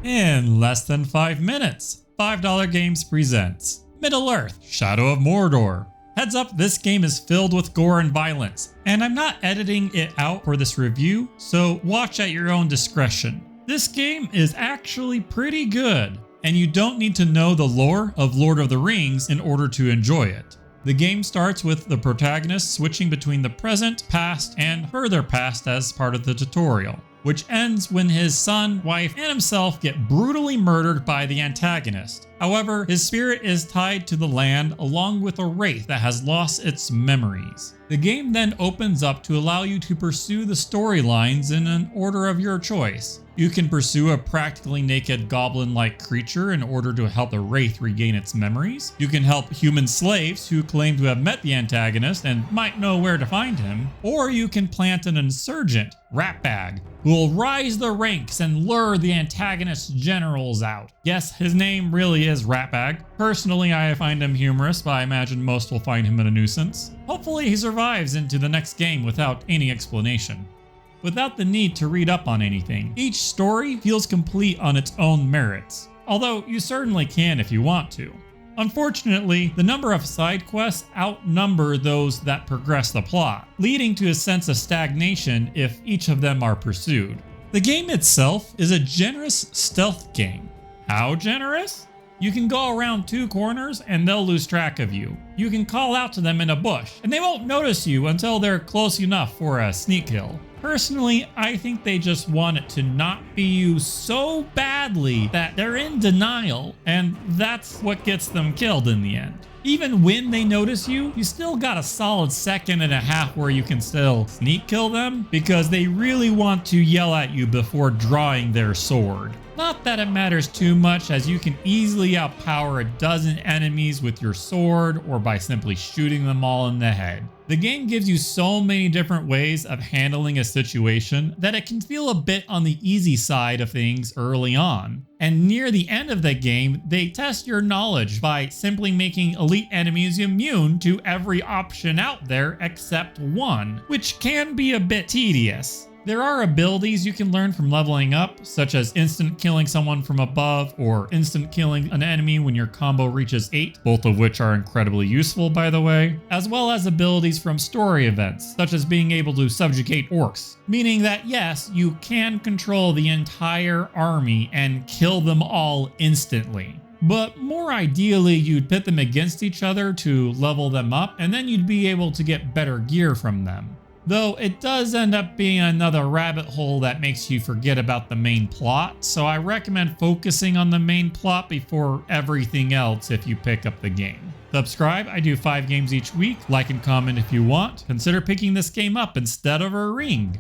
in less than 5 minutes. $5 Games presents Middle-earth: Shadow of Mordor. Heads up, this game is filled with gore and violence, and I'm not editing it out for this review, so watch at your own discretion. This game is actually pretty good, and you don't need to know the lore of Lord of the Rings in order to enjoy it. The game starts with the protagonist switching between the present, past, and further past as part of the tutorial, which ends when his son, wife, and himself get brutally murdered by the antagonist. However, his spirit is tied to the land along with a wraith that has lost its memories. The game then opens up to allow you to pursue the storylines in an order of your choice. You can pursue a practically naked goblin-like creature in order to help the wraith regain its memories. You can help human slaves who claim to have met the antagonist and might know where to find him. Or you can plant an insurgent, Ratbag, who will rise the ranks and lure the antagonist's generals out. Yes, his name really is Ratbag. Personally, I find him humorous, but I imagine most will find him a nuisance. Hopefully he survives into the next game without any explanation. Without the need to read up on anything, each story feels complete on its own merits, although you certainly can if you want to. Unfortunately, the number of side quests outnumber those that progress the plot, leading to a sense of stagnation if each of them are pursued. The game itself is a generous stealth game. How generous? You can go around 2 corners and they'll lose track of you. You can call out to them in a bush and they won't notice you until they're close enough for a sneak kill. Personally, I think they just want it to not be used so badly that they're in denial, and that's what gets them killed in the end. Even when they notice you, you still got a solid 1.5 seconds where you can still sneak kill them because they really want to yell at you before drawing their sword. Not that it matters too much, as you can easily outpower a dozen enemies with your sword or by simply shooting them all in the head. The game gives you so many different ways of handling a situation that it can feel a bit on the easy side of things early on. And near the end of the game, they test your knowledge by simply making elite enemies immune to every option out there except one, which can be a bit tedious. There are abilities you can learn from leveling up, such as instant killing someone from above or instant killing an enemy when your combo reaches 8, both of which are incredibly useful by the way, as well as abilities from story events, such as being able to subjugate orcs, meaning that yes, you can control the entire army and kill them all instantly. But more ideally, you'd pit them against each other to level them up, and then you'd be able to get better gear from them. Though it does end up being another rabbit hole that makes you forget about the main plot, so I recommend focusing on the main plot before everything else if you pick up the game. Subscribe, I do 5 games each week. Like and comment if you want. Consider picking this game up instead of a ring.